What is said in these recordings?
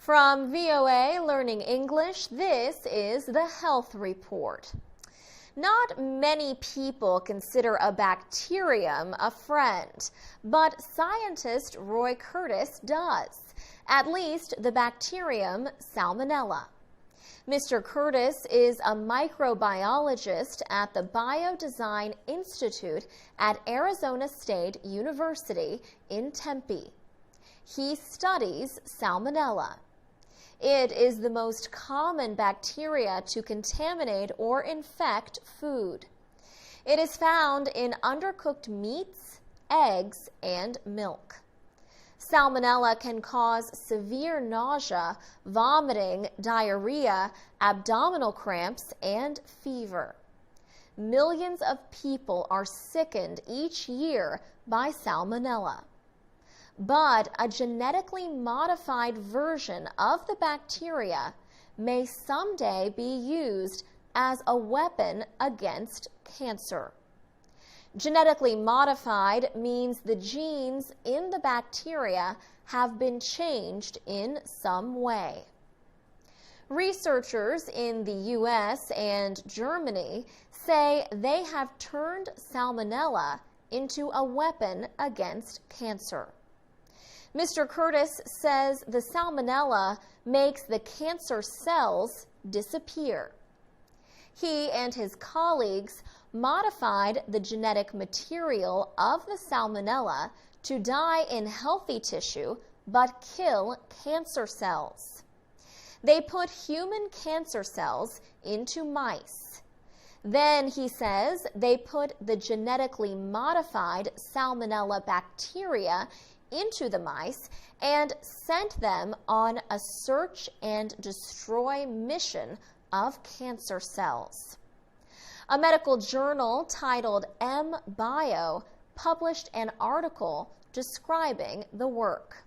From VOA Learning English, this is the Health Report. Not many people consider a bacterium a friend, but scientist Roy Curtis does, at least the bacterium Salmonella. Mr. Curtis is a microbiologist at the Biodesign Institute at Arizona State University in Tempe. He studies Salmonella. It is the most common bacteria to contaminate or infect food. It is found in undercooked meats, eggs, and milk. Salmonella can cause severe nausea, vomiting, diarrhea, abdominal cramps, and fever. Millions of people are sickened each year by Salmonella. But a genetically modified version of the bacteria may someday be used as a weapon against cancer. Genetically modified means the genes in the bacteria have been changed in some way. Researchers in the U.S. and Germany say they have turned Salmonella into a weapon against cancer. Mr. Curtis says the Salmonella makes the cancer cells disappear. He and his colleagues modified the genetic material of the Salmonella to die in healthy tissue but kill cancer cells. They put human cancer cells into mice. Then, he says, they put the genetically modified Salmonella bacteria into the mice and sent them on a search and destroy mission of cancer cells. A medical journal titled M-Bio published an article describing the work.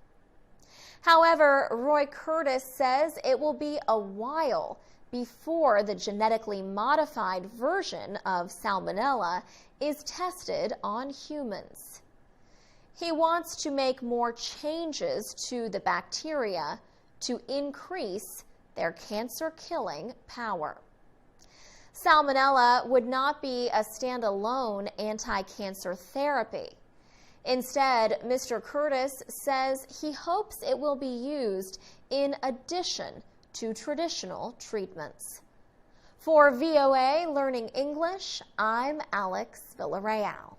However, Roy Curtis says it will be a while before the genetically modified version of Salmonella is tested on humans. He wants to make more changes to the bacteria to increase their cancer-killing power. Salmonella would not be a standalone anti-cancer therapy. Instead, Mr. Curtis says he hopes it will be used in addition to traditional treatments. For VOA Learning English, I'm Alex Villarreal.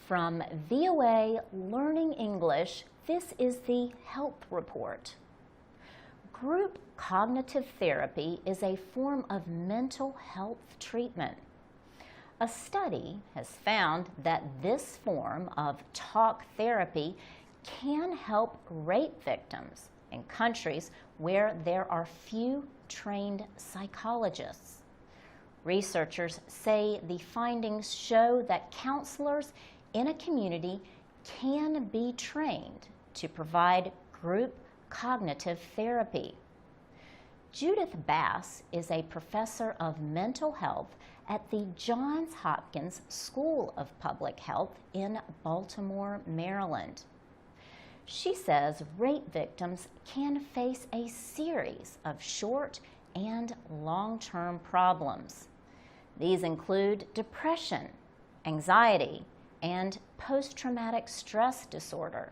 From VOA Learning English, this is the Health Report. Group cognitive therapy is a form of mental health treatment. A study has found that this form of talk therapy can help rape victims in countries where there are few trained psychologists. Researchers say the findings show that counselors in a community can be trained to provide group cognitive therapy. Judith Bass is a professor of mental health at the Johns Hopkins School of Public Health in Baltimore, Maryland. She says rape victims can face a series of short and long-term problems. These include depression, anxiety, and post-traumatic stress disorder.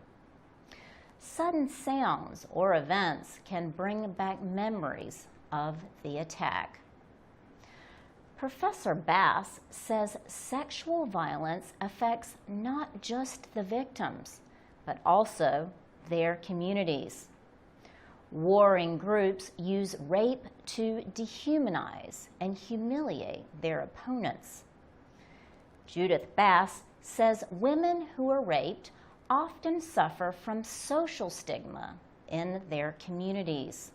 Sudden sounds or events can bring back memories of the attack. Professor Bass says sexual violence affects not just the victims, but also their communities. Warring groups use rape to dehumanize and humiliate their opponents. Judith Bass says women who are raped often suffer from social stigma in their communities.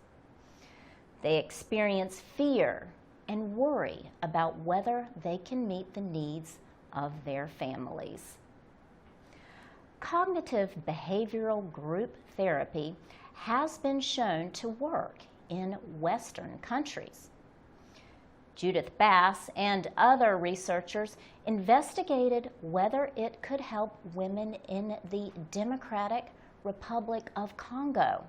They experience fear and worry about whether they can meet the needs of their families. Cognitive behavioral group therapy has been shown to work in Western countries. Judith Bass and other researchers investigated whether it could help women in the Democratic Republic of Congo.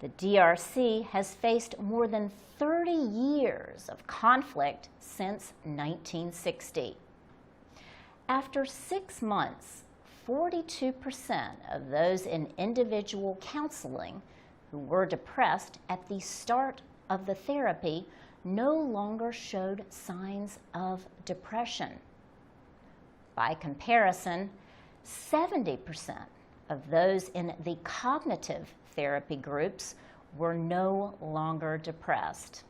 The DRC has faced more than 30 years of conflict since 1960. After 6 months, 42% of those in individual counseling who were depressed at the start of the therapy no longer showed signs of depression. By comparison, 70% of those in the cognitive therapy groups were no longer depressed.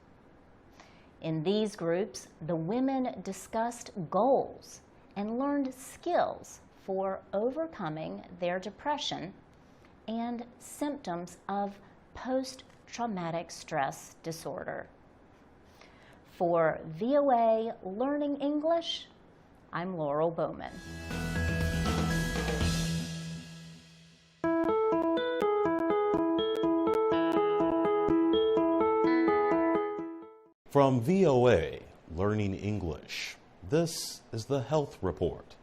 In these groups, the women discussed goals and learned skills for overcoming their depression and symptoms of post-traumatic stress disorder. For VOA Learning English, I'm Laurel Bowman. From VOA Learning English, this is the Health Report.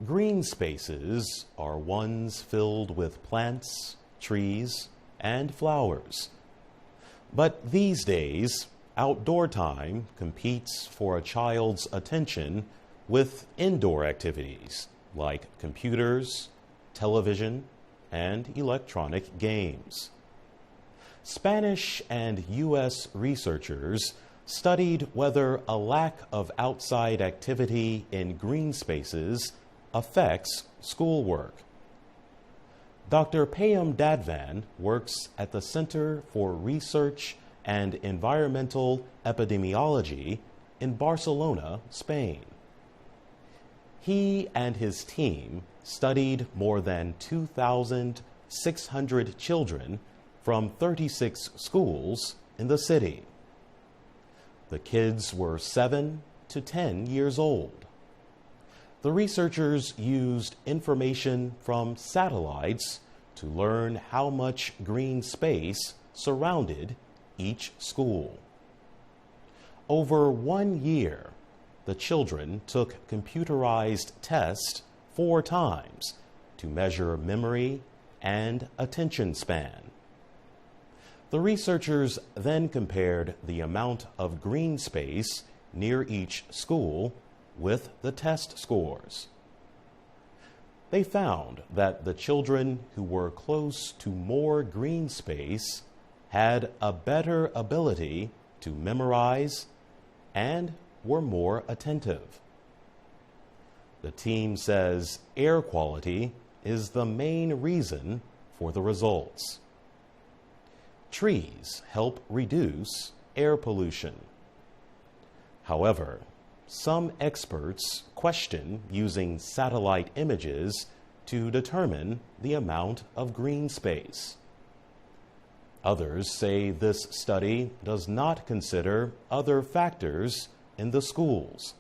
Green spaces are ones filled with plants, trees, and flowers. But these days, outdoor time competes for a child's attention with indoor activities like computers, television, and electronic games. Spanish and U.S. researchers studied whether a lack of outside activity in green spaces affects schoolwork. Dr. Payam Dadvan works at the Center for Research and Environmental Epidemiology in Barcelona, Spain. He and his team studied more than 2,600 children from 36 schools in the city. The kids were 7 to 10 years old. The researchers used information from satellites to learn how much green space surrounded each school. Over 1 year, the children took computerized tests 4 times to measure memory and attention span. The researchers then compared the amount of green space near each school with the test scores. They found that the children who were close to more green space had a better ability to memorize and were more attentive. The team says air quality is the main reason for the results. Trees help reduce air pollution. However, some experts question using satellite images to determine the amount of green space. Others say this study does not consider other factors in the schools.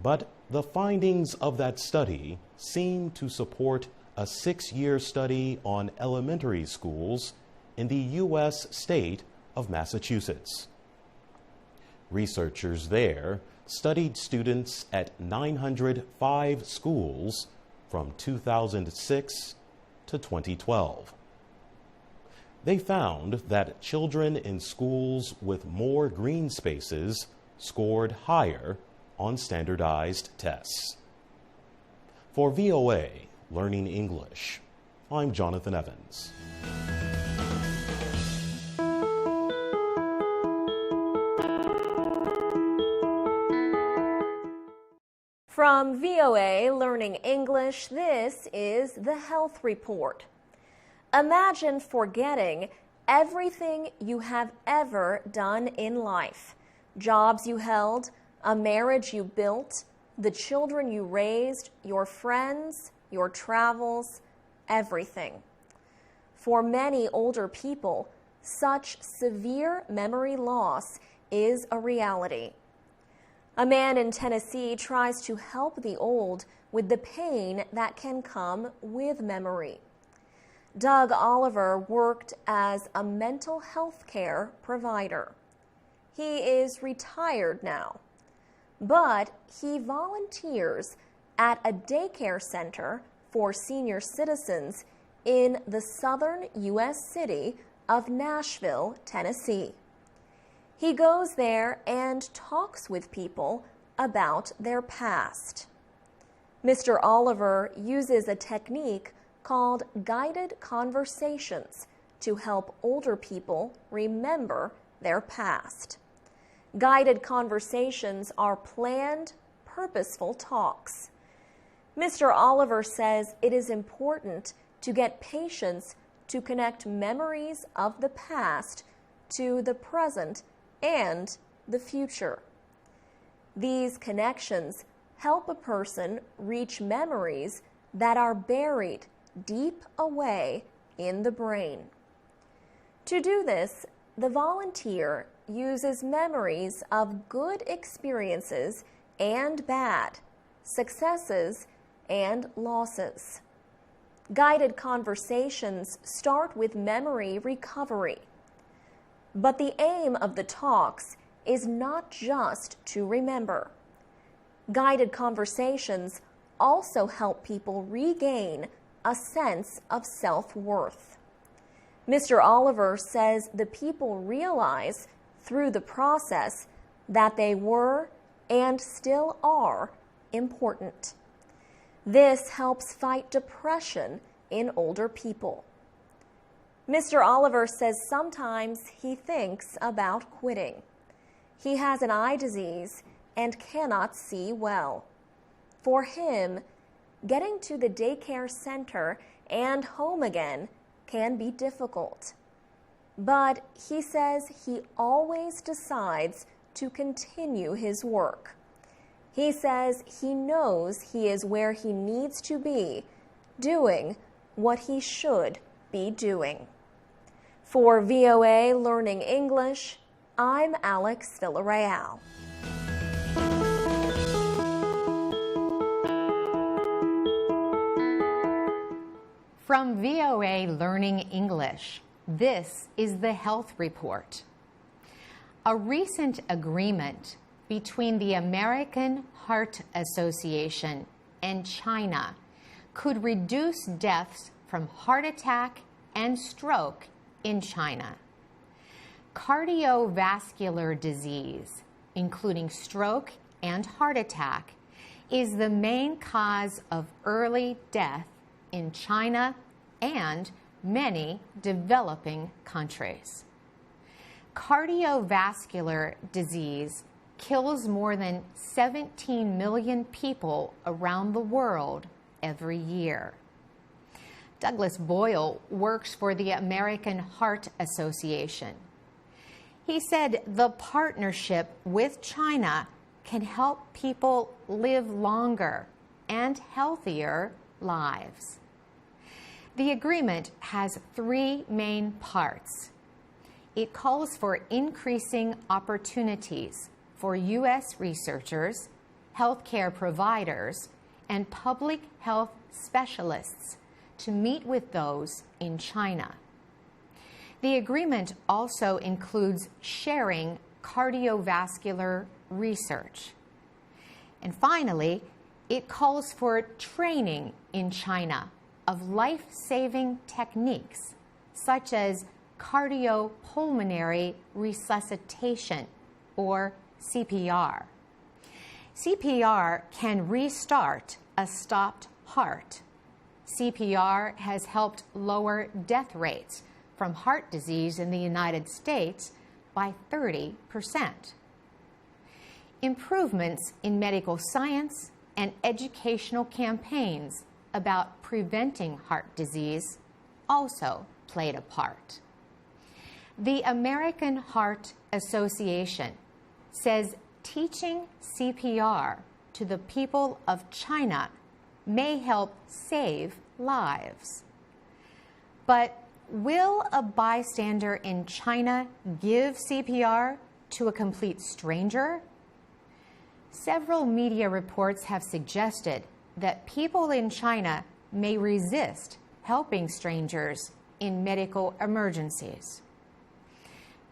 But the findings of that study seem to support a 6-year study on elementary schools in the U.S. state of Massachusetts. Researchers there studied students at 905 schools from 2006 to 2012. They found that children in schools with more green spaces scored higher on standardized tests. For VOA Learning English, I'm Jonathan Evans. From VOA Learning English, this is the Health Report. Imagine forgetting everything you have ever done in life. Jobs you held, a marriage you built, the children you raised, your friends, your travels, everything. For many older people, such severe memory loss is a reality. A man in Tennessee tries to help the old with the pain that can come with memory. Doug Oliver worked as a mental health care provider. He is retired now, but he volunteers at a daycare center for senior citizens in the southern U.S. city of Nashville, Tennessee. He goes there and talks with people about their past. Mr. Oliver uses a technique called guided conversations to help older people remember their past. Guided conversations are planned, purposeful talks. Mr. Oliver says it is important to get patients to connect memories of the past to the present and the future. These connections help a person reach memories that are buried deep away in the brain. To do this, the volunteer uses memories of good experiences and bad, successes and losses. Guided conversations start with memory recovery. But the aim of the talks is not just to remember. Guided conversations also help people regain a sense of self-worth. Mr. Oliver says the people realize through the process that they were and still are important. This helps fight depression in older people. Mr. Oliver says sometimes he thinks about quitting. He has an eye disease and cannot see well. For him, getting to the daycare center and home again can be difficult. But he says he always decides to continue his work. He says he knows he is where he needs to be, doing what he should be doing. For VOA Learning English, I'm Alex Villarreal. From VOA Learning English, this is the Health Report. A recent agreement between the American Heart Association and China could reduce deaths from heart attack and stroke in China. Cardiovascular disease, including stroke and heart attack, is the main cause of early death in China and many developing countries. Cardiovascular disease kills more than 17 million people around the world every year. Douglas Boyle works for the American Heart Association. He said the partnership with China can help people live longer and healthier lives. The agreement has three main parts. It calls for increasing opportunities for U.S. researchers, healthcare providers, and public health specialists to meet with those in China. The agreement also includes sharing cardiovascular research. And finally, it calls for training in China of life-saving techniques such as cardiopulmonary resuscitation, or CPR. CPR can restart a stopped heart. CPR has helped lower death rates from heart disease in the United States by 30%. Improvements in medical science and educational campaigns about preventing heart disease also played a part. The American Heart Association says teaching CPR to the people of China may help save lives. But will a bystander in China give CPR to a complete stranger? Several media reports have suggested that people in China may resist helping strangers in medical emergencies.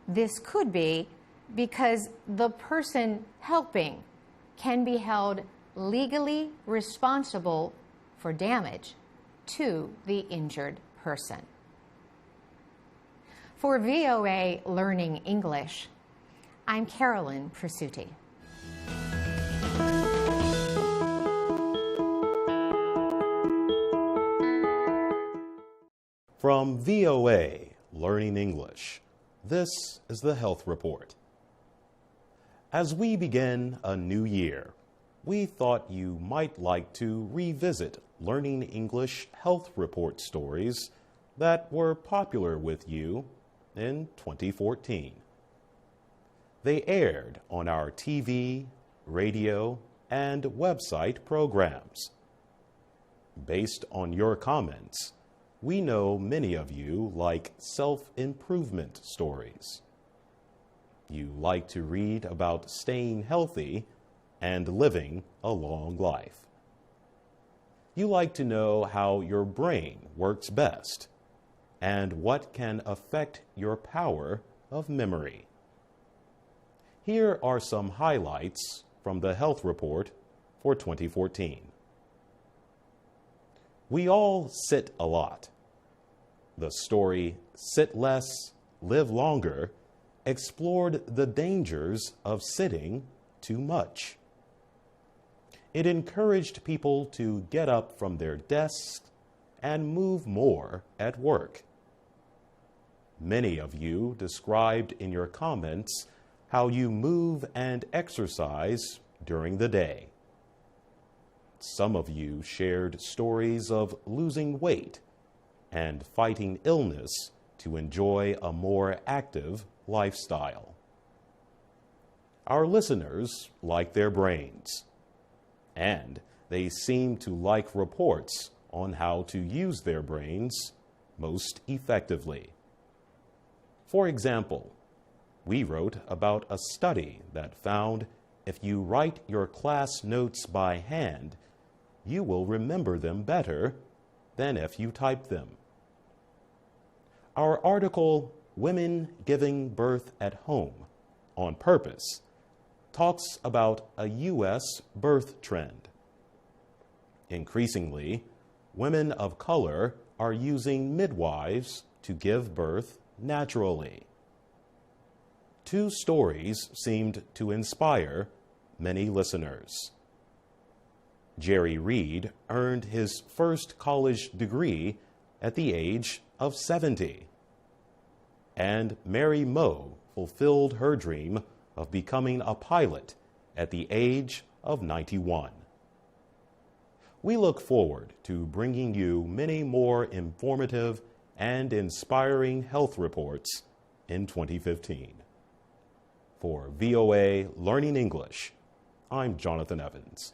This could be because the person helping can be held legally responsible for damage to the injured person. For VOA Learning English, I'm Carolyn Presutti. From VOA Learning English, this is the Health Report. As we begin a new year, we thought you might like to revisit Learning English Health Report stories that were popular with you in 2014. They aired on our TV, radio, and website programs. Based on your comments, we know many of you like self-improvement stories. You like to read about staying healthy and living a long life. You like to know how your brain works best and what can affect your power of memory. Here are some highlights from the Health Report for 2014. We all sit a lot. The story Sit Less, Live Longer explored the dangers of sitting too much. It encouraged people to get up from their desks and move more at work. Many of you described in your comments how you move and exercise during the day. Some of you shared stories of losing weight and fighting illness to enjoy a more active lifestyle. Our listeners like their brains, and they seem to like reports on how to use their brains most effectively. For example, we wrote about a study that found if you write your class notes by hand, you will remember them better than if you type them. Our article, Women Giving Birth at Home on Purpose, talks about a U.S. birth trend. Increasingly, women of color are using midwives to give birth naturally. Two stories seemed to inspire many listeners. Jerry Reed earned his first college degree at the age of 70. And Mary Moe fulfilled her dream of becoming a pilot at the age of 91. We look forward to bringing you many more informative and inspiring health reports in 2015. For VOA Learning English, I'm Jonathan Evans.